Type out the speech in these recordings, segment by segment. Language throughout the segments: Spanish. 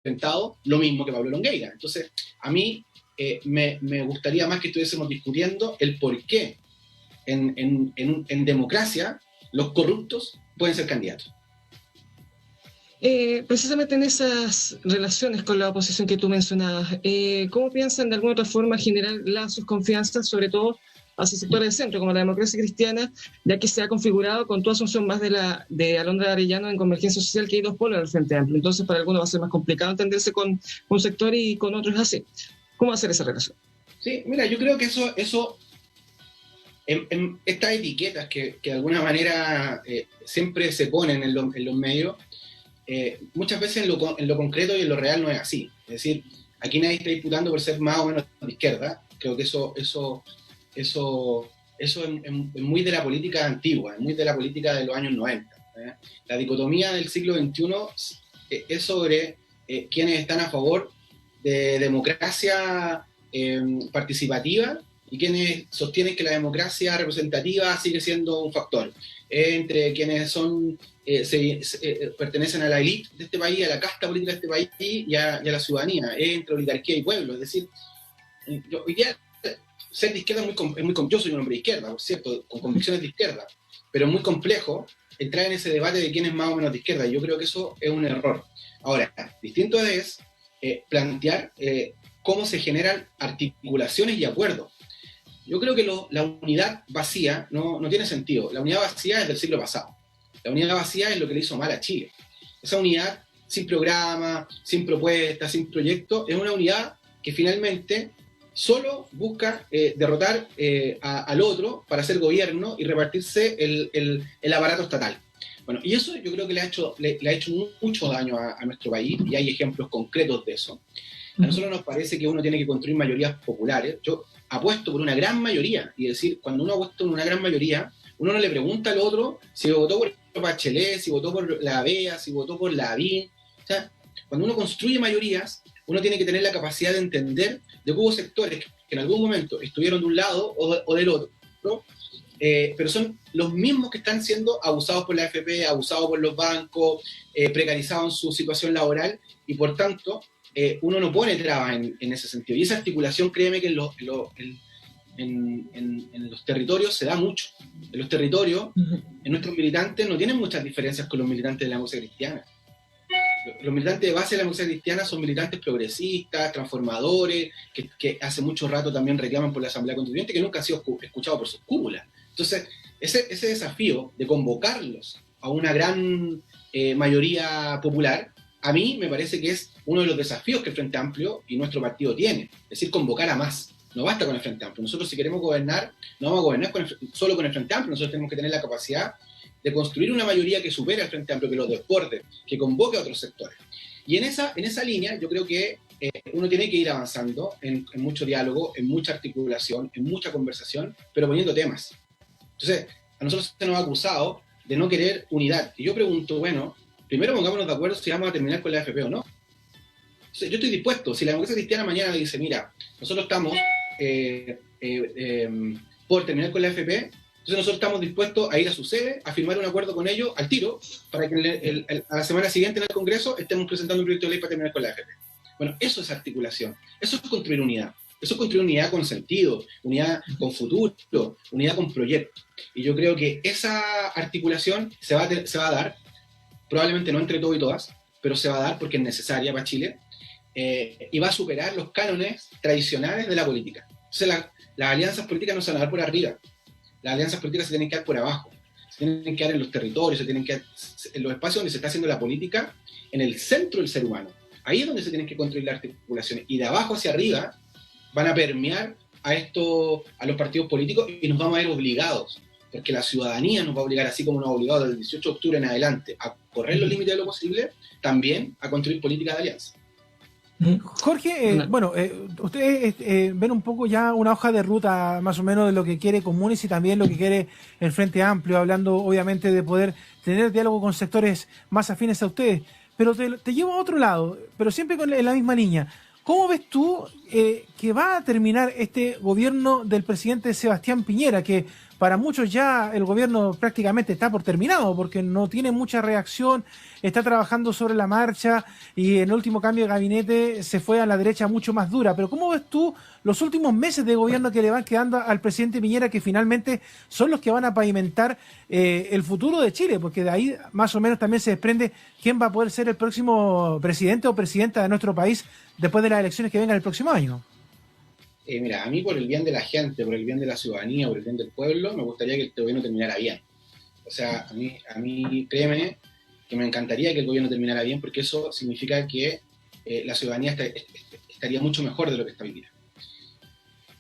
enfrentado lo mismo que Pablo Longueira. Entonces, a mí me gustaría más que estuviésemos discutiendo el por qué en democracia los corruptos pueden ser candidatos. Precisamente en esas relaciones con la oposición que tú mencionabas, ¿cómo piensan de alguna otra forma generar lazos, confianza, sobre todo hacia sectores de centro, como la democracia cristiana, ya que se ha configurado con toda asunción más de Alondra Arellano en Convergencia Social, que hay dos polos en el Frente Amplio? Entonces, para algunos va a ser más complicado entenderse con un sector y con otros así. ¿Cómo hacer esa relación? Sí, mira, yo creo que eso en estas etiquetas que de alguna manera siempre se ponen en los medios, muchas veces en lo concreto y en lo real no es así. Es decir, aquí nadie está disputando por ser más o menos de izquierda. Creo que eso es muy de la política antigua, es muy de la política de los años 90. La dicotomía del siglo XXI es sobre quienes están a favor de democracia participativa y quienes sostienen que la democracia representativa sigue siendo un factor. Entre quienes son pertenecen a la élite de este país, a la casta política de este país y a la ciudadanía, entre oligarquía y pueblo. Es decir, hoy día ser de izquierda yo soy un hombre de izquierda, por cierto, con convicciones de izquierda, pero es muy complejo entrar en ese debate de quién es más o menos de izquierda. Yo creo que eso es un error. Ahora, distinto es plantear cómo se generan articulaciones y acuerdos. Yo creo que la unidad vacía no tiene sentido. La unidad vacía es del siglo pasado. La unidad vacía es lo que le hizo mal a Chile. Esa unidad sin programa, sin propuesta, sin proyecto, es una unidad que finalmente solo busca derrotar al otro para hacer gobierno y repartirse el aparato estatal. Bueno, y eso yo creo que le ha hecho mucho daño a nuestro país, y hay ejemplos concretos de eso. A nosotros nos parece que uno tiene que construir mayorías populares. Yo apuesto por una gran mayoría, y decir, cuando uno apuesta por una gran mayoría, uno no le pregunta al otro si votó por Bachelet, si votó por la BEA, si votó por la ABIN. O sea, cuando uno construye mayorías, uno tiene que tener la capacidad de entender de que hubo sectores que en algún momento estuvieron de un lado o del otro, ¿no? Pero son los mismos que están siendo abusados por la AFP, abusados por los bancos, precarizados en su situación laboral, y por tanto uno no pone trabas en ese sentido. Y esa articulación, créeme que en los territorios se da mucho. En los territorios, en nuestros militantes no tienen muchas diferencias con los militantes de la democracia cristiana. Los militantes de base de la democracia cristiana son militantes progresistas, transformadores, que hace mucho rato también reclaman por la Asamblea Constituyente, que nunca han sido escuchados por sus cúpulas. Entonces, ese desafío de convocarlos a una gran mayoría popular, a mí me parece que es uno de los desafíos que el Frente Amplio y nuestro partido tiene, es decir, convocar a más. No basta con el Frente Amplio. Nosotros, si queremos gobernar, no vamos a gobernar solo con el Frente Amplio. Nosotros tenemos que tener la capacidad de construir una mayoría que supere al Frente Amplio, que los desborde, que convoque a otros sectores. Y en esa línea yo creo que uno tiene que ir avanzando en mucho diálogo, en mucha articulación, en mucha conversación, pero poniendo temas. Entonces, a nosotros se nos ha acusado de no querer unidad. Y yo pregunto, bueno, primero pongámonos de acuerdo si vamos a terminar con la AFP o no. Entonces, yo estoy dispuesto. Si la democracia cristiana mañana dice, mira, nosotros estamos por terminar con la AFP, entonces nosotros estamos dispuestos a ir a su sede, a firmar un acuerdo con ellos al tiro, para que a la semana siguiente en el Congreso estemos presentando un proyecto de ley para terminar con la AFP. Bueno, eso es articulación, eso es construir unidad. Eso es construir unidad con sentido, unidad con futuro, unidad con proyecto. Y yo creo que esa articulación se va a dar, probablemente no entre todos y todas, pero se va a dar porque es necesaria para Chile, y va a superar los cánones tradicionales de la política. Entonces las alianzas políticas no se van a dar por arriba, las alianzas políticas se tienen que dar por abajo, se tienen que dar en los territorios, se tienen que dar en los espacios donde se está haciendo la política, en el centro del ser humano. Ahí es donde se tienen que construir las articulaciones, y de abajo hacia arriba van a permear a los partidos políticos, y nos vamos a ver obligados, porque la ciudadanía nos va a obligar, así como nos ha obligado desde el 18 de octubre en adelante, a correr los límites de lo posible, también a construir políticas de alianza. Jorge, bueno, ustedes ven un poco ya una hoja de ruta más o menos de lo que quiere Comunes y también lo que quiere el Frente Amplio, hablando obviamente de poder tener diálogo con sectores más afines a ustedes, pero te llevo a otro lado, pero siempre en la misma línea. ¿Cómo ves tú que va a terminar este gobierno del presidente Sebastián Piñera, que para muchos ya el gobierno prácticamente está por terminado, porque no tiene mucha reacción, está trabajando sobre la marcha y en el último cambio de gabinete se fue a la derecha mucho más dura. Pero ¿cómo ves tú los últimos meses de gobierno que le van quedando al presidente Piñera, que finalmente son los que van a pavimentar el futuro de Chile? Porque de ahí más o menos también se desprende quién va a poder ser el próximo presidente o presidenta de nuestro país después de las elecciones que vengan el próximo año. Mira, a mí por el bien de la gente, por el bien de la ciudadanía, por el bien del pueblo, me gustaría que este gobierno terminara bien. O sea, a mí créeme que me encantaría que el gobierno terminara bien, porque eso significa que la ciudadanía estaría mucho mejor de lo que está hoy día.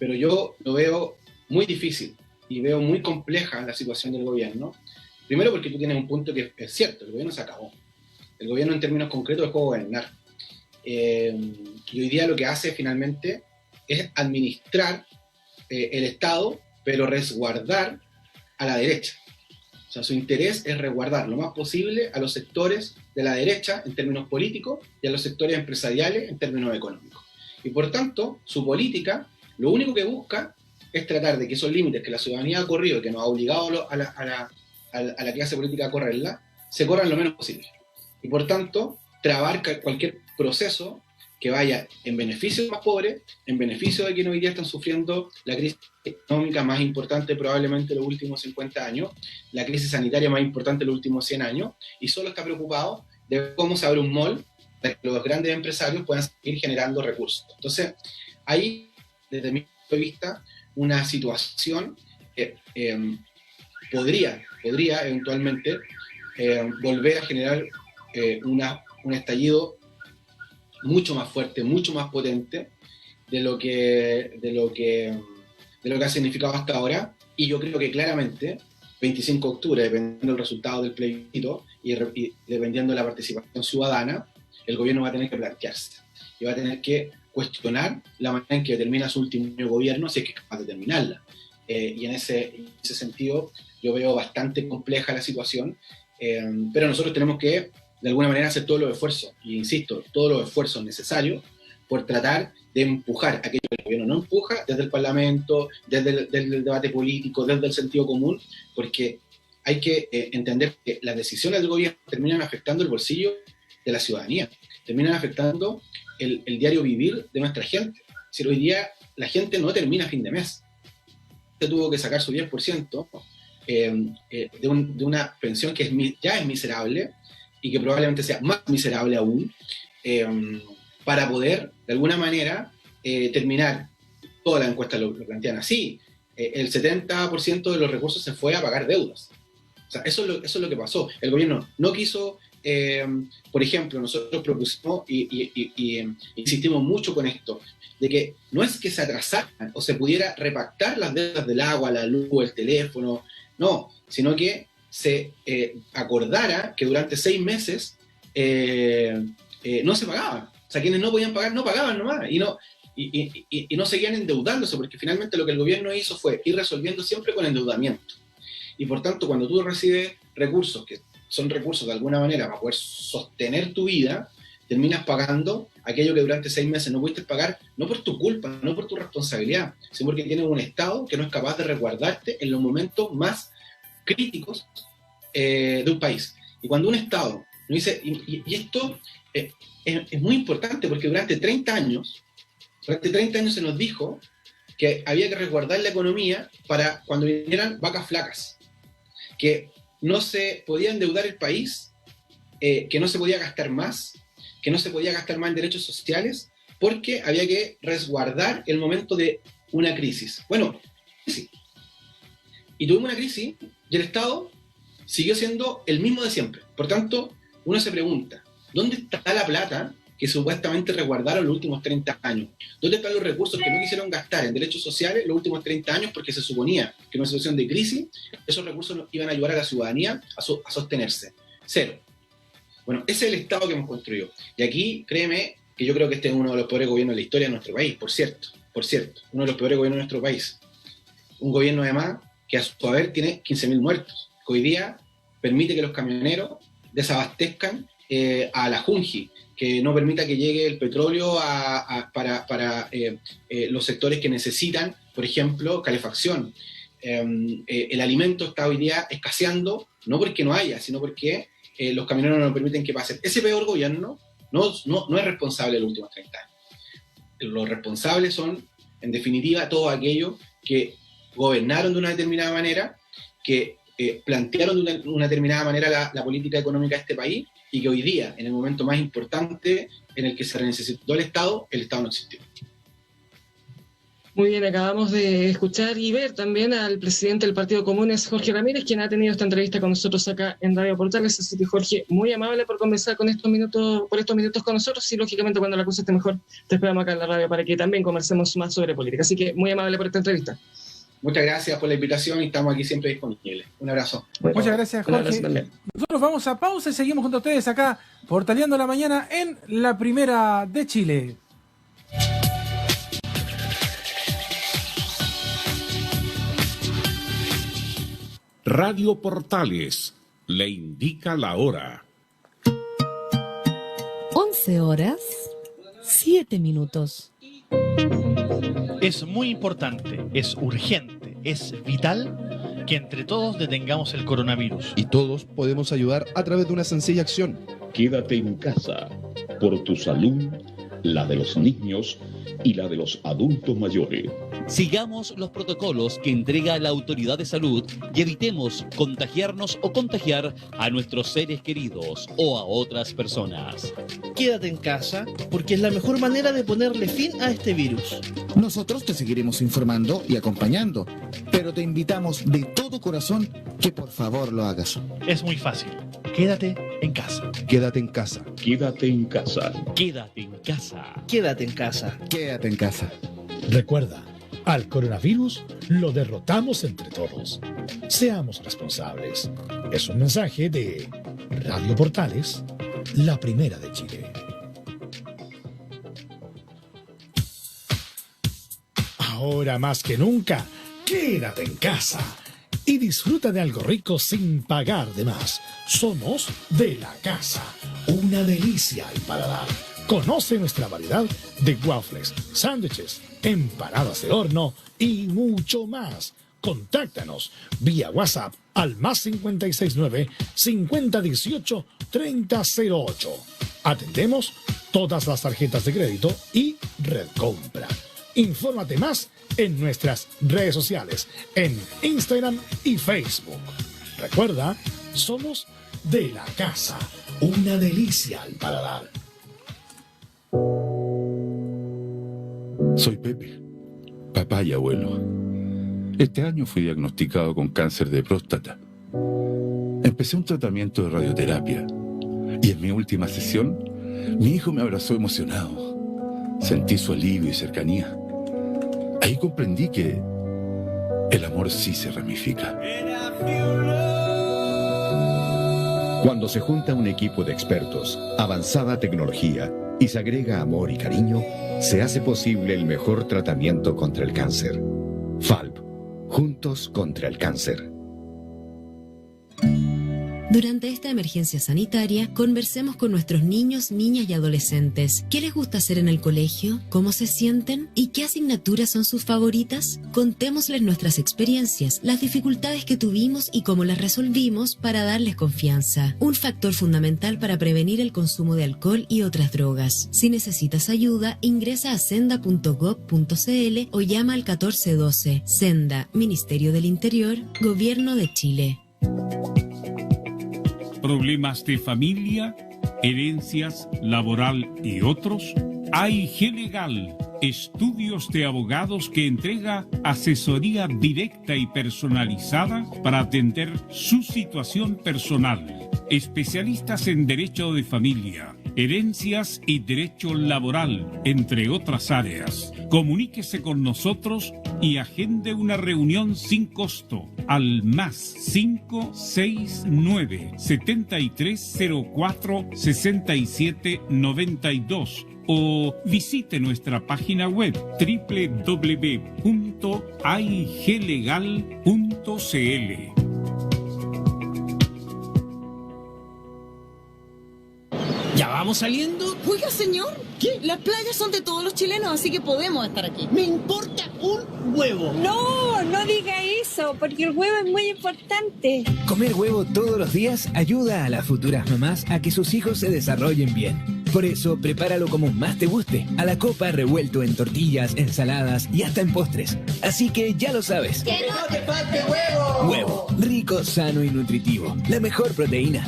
Pero yo lo veo muy difícil y veo muy compleja la situación del gobierno. Primero porque tú tienes un punto que es cierto, el gobierno se acabó. El gobierno en términos concretos dejó de gobernar. Y hoy día lo que hace finalmente es administrar el Estado, pero resguardar a la derecha. O sea, su interés es resguardar lo más posible a los sectores de la derecha en términos políticos y a los sectores empresariales en términos económicos. Y por tanto, su política, lo único que busca es tratar de que esos límites que la ciudadanía ha corrido y que nos ha obligado a la clase política a correrla, se corran lo menos posible. Y por tanto, trabar cualquier proceso que vaya en beneficio de los más pobres, en beneficio de quienes hoy día están sufriendo la crisis económica más importante probablemente de los últimos 50 años, la crisis sanitaria más importante de los últimos 100 años, y solo está preocupado de cómo se abre un mall para que los grandes empresarios puedan seguir generando recursos. Entonces, hay, desde mi punto de vista, una situación que podría eventualmente volver a generar un estallido mucho más fuerte, mucho más potente de lo que ha significado hasta ahora. Y yo creo que claramente 25 de octubre, dependiendo del resultado del plebiscito y dependiendo de la participación ciudadana, el gobierno va a tener que plantearse y va a tener que cuestionar la manera en que termina su último gobierno, si es que es capaz de terminarla. Y en ese sentido yo veo bastante compleja la situación, pero nosotros tenemos que de alguna manera hacer todos los esfuerzos, y insisto, todos los esfuerzos necesarios por tratar de empujar aquello que el gobierno no empuja desde el Parlamento, desde el debate político, desde el sentido común, porque hay que entender que las decisiones del gobierno terminan afectando el bolsillo de la ciudadanía, terminan afectando el diario vivir de nuestra gente. Si hoy día la gente no termina a fin de mes, tuvo que sacar su 10% de una pensión que ya es miserable, y que probablemente sea más miserable aún, para poder, de alguna manera, terminar. Todas las encuestas lo plantean así. El 70% de los recursos se fue a pagar deudas. O sea, eso es lo que pasó. El gobierno no quiso, por ejemplo, nosotros propusimos y insistimos mucho con esto, de que no es que se atrasaran o se pudiera repactar las deudas del agua, la luz, el teléfono, no, sino que se acordara que durante 6 meses no se pagaban. O sea, quienes no podían pagar, no pagaban nomás, y no seguían endeudándose, porque finalmente lo que el gobierno hizo fue ir resolviendo siempre con endeudamiento. Y por tanto, cuando tú recibes recursos, que son recursos de alguna manera para poder sostener tu vida, terminas pagando aquello que durante 6 meses no pudiste pagar, no por tu culpa, no por tu responsabilidad, sino porque tienes un Estado que no es capaz de resguardarte en los momentos más críticos de un país. Y cuando un Estado no dice, y esto es muy importante, porque durante 30 años se nos dijo que había que resguardar la economía para cuando vinieran vacas flacas, que no se podía endeudar el país, que no se podía gastar más, en derechos sociales, porque había que resguardar el momento de una crisis. Bueno, sí. Y tuvimos una crisis y el Estado siguió siendo el mismo de siempre. Por tanto, uno se pregunta, ¿dónde está la plata que supuestamente resguardaron los últimos 30 años? ¿Dónde están los recursos que no quisieron gastar en derechos sociales los últimos 30 años porque se suponía que en una situación de crisis esos recursos iban a ayudar a la ciudadanía a sostenerse? Cero. Bueno, ese es el Estado que hemos construido. Y aquí, créeme, que yo creo que este es uno de los peores gobiernos de la historia de nuestro país, por cierto, uno de los peores gobiernos de nuestro país. Un gobierno, además, que a su haber tiene 15.000 muertos, que hoy día permite que los camioneros desabastezcan a la Junji, que no permita que llegue el petróleo para los sectores que necesitan, por ejemplo, calefacción, el alimento está hoy día escaseando, no porque no haya, sino porque los camioneros no nos permiten que pasen. Ese peor gobierno no es responsable de los últimos 30 años. Los responsables son, en definitiva, todos aquellos que gobernaron de una determinada manera, que plantearon de una determinada manera la política económica de este país, y que hoy día, en el momento más importante en el que se necesitó el Estado no existió. Muy bien, acabamos de escuchar y ver también al presidente del Partido Comunes, Jorge Ramírez, quien ha tenido esta entrevista con nosotros acá en Radio Portales. Así que, Jorge, muy amable por conversar por estos minutos con nosotros, y lógicamente cuando la cosa esté mejor te esperamos acá en la radio para que también conversemos más sobre política. Así que muy amable por esta entrevista. Muchas gracias por la invitación y estamos aquí siempre disponibles. Un abrazo. Muchas gracias, Jorge. Nosotros vamos a pausa y seguimos junto a ustedes acá, Portaleando la Mañana en la Primera de Chile. Radio Portales le indica la hora. 11:07. Es muy importante, es urgente, es vital que entre todos detengamos el coronavirus. Y todos podemos ayudar a través de una sencilla acción. Quédate en casa, por tu salud, la de los niños y la de los adultos mayores. Sigamos los protocolos que entrega la Autoridad de Salud y evitemos contagiarnos o contagiar a nuestros seres queridos o a otras personas. Quédate en casa porque es la mejor manera de ponerle fin a este virus. Nosotros te seguiremos informando y acompañando, pero te invitamos de todo corazón que por favor lo hagas. Es muy fácil. Quédate en casa. Quédate en casa. Quédate en casa. Quédate en casa. Quédate en casa. Quédate en casa. Recuerda, al coronavirus lo derrotamos entre todos. Seamos responsables. Es un mensaje de Radio Portales, la Primera de Chile. Ahora más que nunca, quédate en casa y disfruta de algo rico sin pagar de más. Somos de la casa, una delicia al paladar. Conoce nuestra variedad de waffles, sándwiches, empanadas de horno y mucho más. Contáctanos vía WhatsApp al +569 5018 3008. Atendemos todas las tarjetas de crédito y Red Compra. Infórmate más en nuestras redes sociales, en Instagram y Facebook. Recuerda, somos de la casa, una delicia al paladar. Soy Pepe, papá y abuelo. Este año fui diagnosticado con cáncer de próstata. Empecé un tratamiento de radioterapia y en mi última sesión, mi hijo me abrazó emocionado. Sentí su alivio y cercanía. Ahí comprendí que el amor sí se ramifica. Cuando se junta un equipo de expertos, avanzada tecnología y se agrega amor y cariño, se hace posible el mejor tratamiento contra el cáncer. FALP, juntos contra el cáncer. Durante esta emergencia sanitaria, conversemos con nuestros niños, niñas y adolescentes. ¿Qué les gusta hacer en el colegio? ¿Cómo se sienten? ¿Y qué asignaturas son sus favoritas? Contémosles nuestras experiencias, las dificultades que tuvimos y cómo las resolvimos para darles confianza. Un factor fundamental para prevenir el consumo de alcohol y otras drogas. Si necesitas ayuda, ingresa a senda.gov.cl o llama al 1412. Senda, Ministerio del Interior, Gobierno de Chile. ¿Problemas de familia, herencias, laboral y otros? AIG Legal, estudios de abogados que entrega asesoría directa y personalizada para atender su situación personal. Especialistas en derecho de familia, herencias y derecho laboral, entre otras áreas. Comuníquese con nosotros y agende una reunión sin costo al +569 7304 6792 o visite nuestra página web www.aiglegal.cl. ¿Ya vamos saliendo? Oiga, señor, ¿qué? Las playas son de todos los chilenos, así que podemos estar aquí. Me importa un huevo. No, no diga eso, porque el huevo es muy importante. Comer huevo todos los días ayuda a las futuras mamás a que sus hijos se desarrollen bien. Por eso, prepáralo como más te guste, a la copa, revuelto en tortillas, ensaladas y hasta en postres. Así que ya lo sabes. ¡Que no te falte huevo! Huevo, rico, sano y nutritivo. La mejor proteína.